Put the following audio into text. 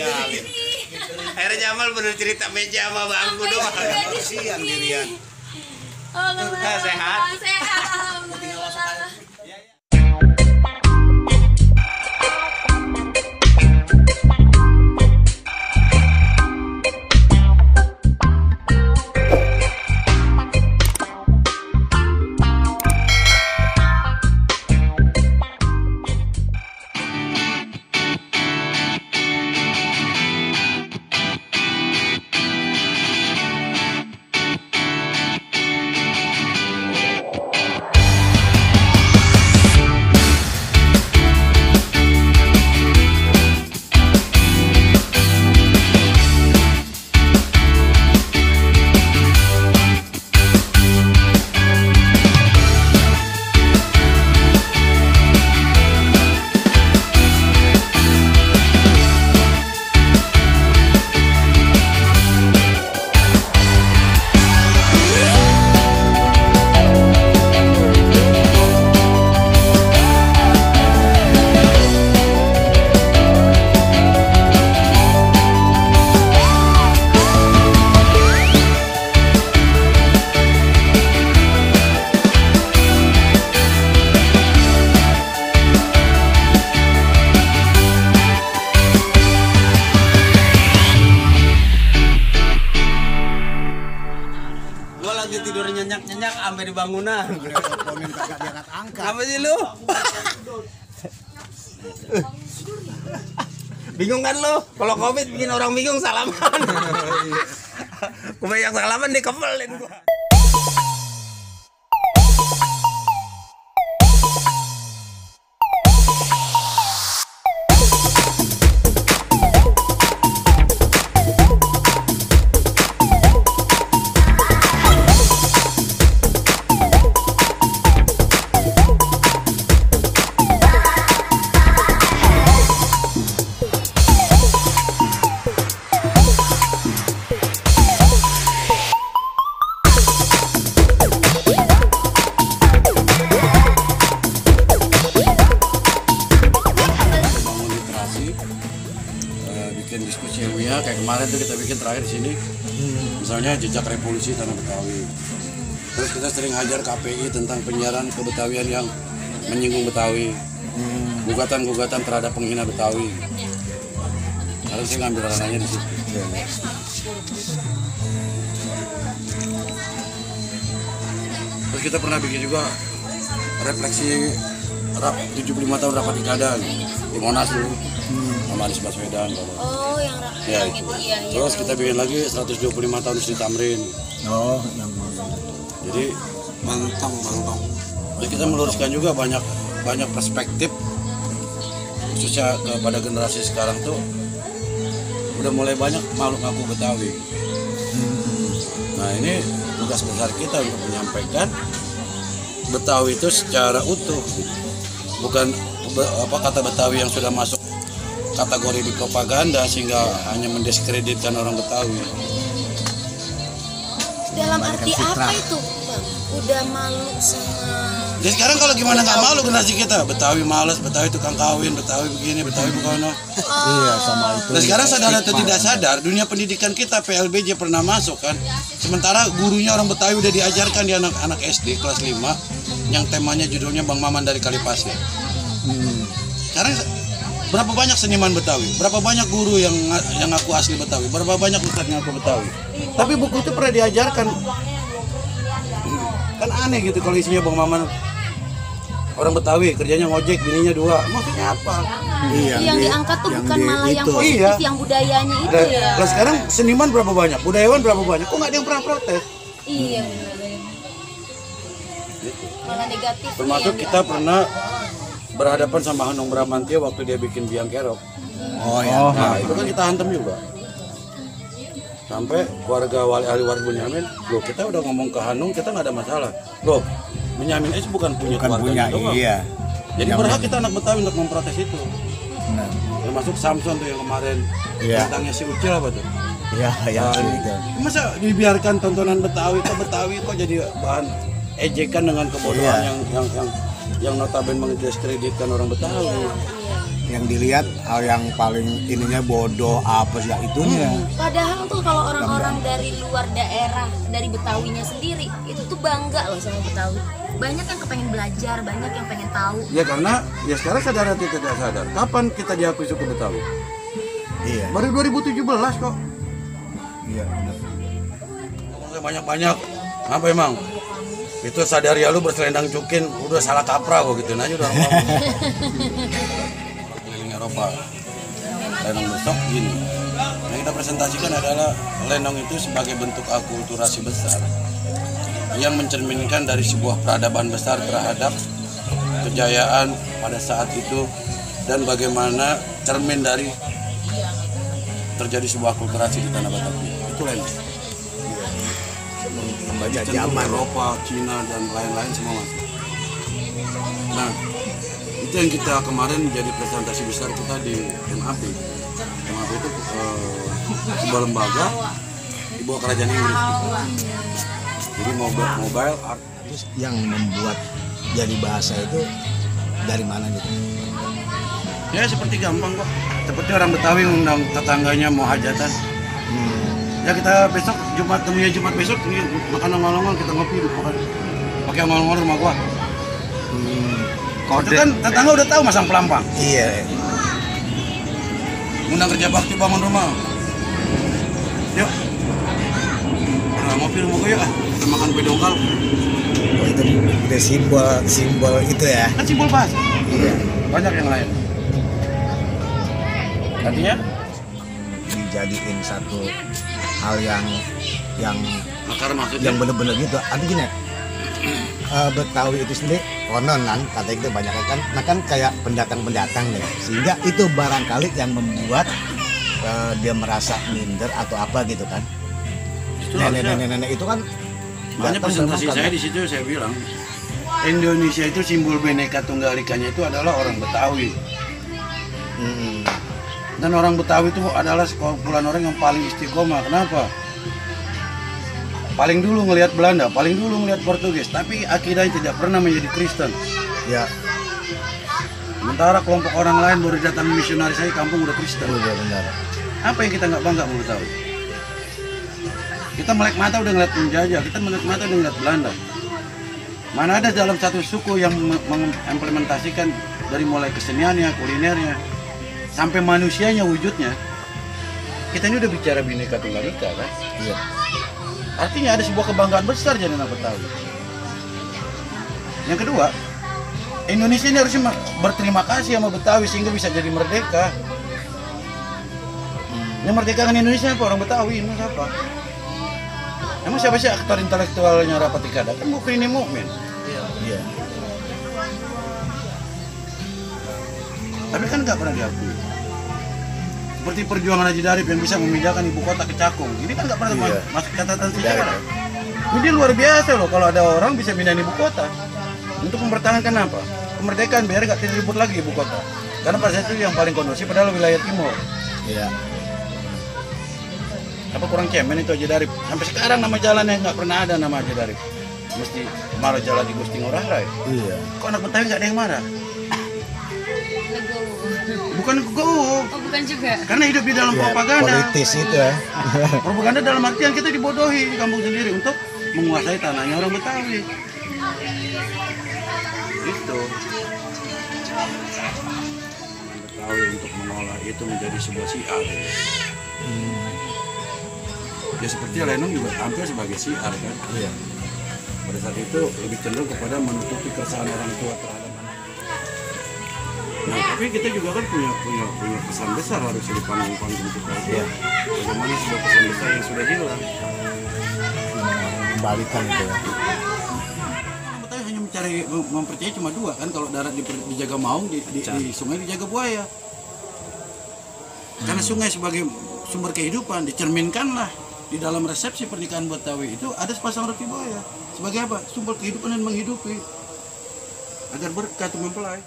ditinggalin. Akhirnya Jamal bener cerita meja sama bangku doang. Kasihan dirian. Sehat. Sehat, alhamdulillah. Tidur nyenyak-nyenyak sampai di bangunan. Teleponin kagak diangkat-angkat. Apa sih lu? Bingung kan lu? Kalau Covid bikin orang bingung salaman. Gua yang salaman dikepelin gua. Bikin diskusi ilmiah kayak kemarin tuh kita bikin terakhir di sini, misalnya jejak revolusi tanah Betawi. Terus kita sering hajar KPI tentang penyiaran kebetawian yang menyinggung Betawi, gugatan-gugatan terhadap penghina Betawi. Harus saya ngambil ranahnya di situ. Terus kita pernah bikin juga refleksi 75 tahun rapat Ikadang di Monas dulu. Sama Anies Baswedan. Oh, yang ya, itu. Iya. Terus kita bikin lagi 125 tahun Sri Tamrin. Oh, yang jadi mantong. Jadi kita meluruskan juga banyak perspektif, khususnya kepada generasi sekarang tuh udah mulai banyak makhluk ngaku Betawi. Nah, ini tugas besar kita untuk menyampaikan Betawi itu secara utuh, bukan kata Betawi yang sudah masuk kategori di propaganda sehingga hanya mendiskreditkan orang Betawi. Dalam arti apa itu, Bang? Udah malu sama... Jadi sekarang kalau gimana nggak malu generasi kita, Betawi malas, Betawi tukang kawin, Betawi begini, Betawi bukono. Iya, sama itu. Nah sekarang sadar atau tidak sadar, dunia pendidikan kita PLBJ pernah masuk kan. Sementara gurunya orang Betawi udah diajarkan di anak-anak SD kelas 5 yang temanya judulnya Bang Maman dari Kalipasir. Sekarang berapa banyak seniman Betawi? Berapa banyak guru yang ngaku asli Betawi? Berapa banyak ustadz ngaku Betawi? Tapi buku itu pernah diajarkan. Kan aneh gitu kalau isinya Bang Maman orang Betawi, kerjanya ngojek, bininya 2. Maksudnya apa? Yang diangkat tuh bukan malah yang positif, yang budayanya itu ya. Nah, sekarang seniman berapa banyak? Budayawan berapa banyak? Kok nggak ada yang pernah protes? Iya benar. Malah negatif. Termasuk kita pernah berhadapan sama Hanung Bramantio waktu dia bikin Biang Kerok. Oh ya. Nah itu kan kita hantam juga. Sampai keluarga ahli waris Bunyamin, loh kita udah ngomong ke Hanung, kita nggak ada masalah. Loh, Bunyamin itu bukan punya keluarga doang. Iya. Jadi berhak kita anak Betawi untuk memprotes itu. Nah. Termasuk Samson tuh yang kemarin tentangnya si Ucil apa tuh? Iya, yang itu. Masa dibiarkan tontonan Betawi kok jadi bahan ejekan dengan kebodohan yang notabene mendiskreditkan orang Betawi. yang dilihat hal yang paling ininya bodoh apa sih itunya. Padahal tuh kalau orang-orang dari luar daerah, dari Betawinya sendiri, itu tuh bangga loh sama Betawi. Banyak yang kepengen belajar, banyak yang pengen tahu. Ya karena ya sekarang sadar atau tidak sadar. Kapan kita diakui suku Betawi? Iya. Baru 2017 kok. Iya benar. Banyak-banyak. Apa emang? Itu sadar ya lu berselendang cukin udah salah kaprah kok gitu aja udah ngomong. Keliling Eropa. Lenong besok gini. Yang kita presentasikan adalah lenong itu sebagai bentuk akulturasi besar yang mencerminkan dari sebuah peradaban besar terhadap kejayaan pada saat itu dan bagaimana cermin dari terjadi sebuah akulturasi di tanah Betawi. Itu lenong. Membaca zaman Eropa, Cina dan lain-lain semua masuk. Nah, itu yang kita kemarin jadi presentasi besar kita di MAP. MAP itu sebuah lembaga di bawah kerajaan Inggris. Jadi mobile art. Terus yang membuat jadi bahasa itu dari mana gitu? Ya seperti gampang kok. Seperti orang Betawi ngundang tetangganya mau hajatan. Ya kita besok Jumat besok makan ongol-ongol kita ngopi makan pakai ongol-ongol rumah gua. Itu kan tetangga udah tahu masang pelampang. Iya. Undang kerja bakti bangun rumah. Yuk. Nah, ngopi rumah gua yuk kita makan kue dongkal. Oh, itu udah simbol itu ya. Kan simbol bahasa. Iya. Banyak yang lain. Artinya dijadiin satu hal yang makar maksudnya yang bener-bener gitu. Artinya Betawi itu sendiri konon kan kata itu banyak kan kayak pendatang nih, sehingga itu barangkali yang membuat dia merasa minder atau apa gitu kan. Nenek itu kan makanya presentasi saya di situ saya bilang Indonesia itu simbol Bhinneka Tunggal Ikanya itu adalah orang Betawi. Dan orang Betawi itu adalah sekumpulan orang yang paling istiqomah. Kenapa? Paling dulu ngelihat Belanda, paling dulu ngelihat Portugis, tapi akidahnya tidak pernah menjadi Kristen. Ya. Sementara kelompok orang lain baru datang misionaris saya kampung udah Kristen. Iya benar. Apa yang kita nggak bangga mau Betawi? Kita melek mata udah ngeliat penjajah, kita melek mata udah ngeliat Belanda. Mana ada dalam satu suku yang mengimplementasikan dari mulai keseniannya, kulinernya, sampai manusianya wujudnya. Kita ini udah bicara Bhinneka Tunggal Ika kan? Iya. Artinya ada sebuah kebanggaan besar jadi anak Betawi. Yang kedua, Indonesia ini harusnya berterima kasih sama Betawi sehingga bisa jadi merdeka. Yang merdekakan Indonesia apa? Orang Betawi, emang siapa? Emang siapa sih aktor intelektualnya rapat Ikada? Kan Mukrini Mukmin. Iya. Tapi kan nggak pernah diakui. Seperti perjuangan Haji Darip yang bisa memindahkan ibu kota ke Cakung. Ini kan nggak pernah masuk catatan sejarah. Ini luar biasa loh kalau ada orang bisa pindahin ibu kota. Untuk mempertahankan apa? Kemerdekaan biar nggak diribut lagi ibu kota. Karena pada saat itu yang paling kondusif adalah wilayah timur. Iya. Apa kurang cemen itu Haji Darip? Sampai sekarang nama jalannya nggak pernah ada nama Haji Darip. Mesti marah jalan di Gusti Ngurah Rai. Iya. Kok anak Betawi nggak ada yang marah? Bukan Oh, go. bukan juga. Karena hidup di dalam Ya, propaganda. politis itu ya. Propaganda dalam artian kita dibodohi di kampung sendiri untuk menguasai tanahnya orang Betawi. Itu. Betawi untuk mengolah itu menjadi sebuah syiar. Ya seperti Lenong juga tampil sebagai syiar kan. Iya. Pada saat itu lebih cenderung kepada menutupi keresahan orang tua terhadap anak. Nah, tapi kita juga kan punya pesan besar harus dipanggung-panggung kita. Iya. Bagaimana sebuah pesan besar yang sudah hilang. Kembalikan itu ya. Betawi hanya mempercayai cuma dua kan, kalau darat dijaga maung, di sungai dijaga buaya. Karena sungai sebagai sumber kehidupan dicerminkanlah di dalam resepsi pernikahan Betawi itu ada sepasang roti buaya. Sebagai apa? Sumber kehidupan dan menghidupi agar berkah mempelai.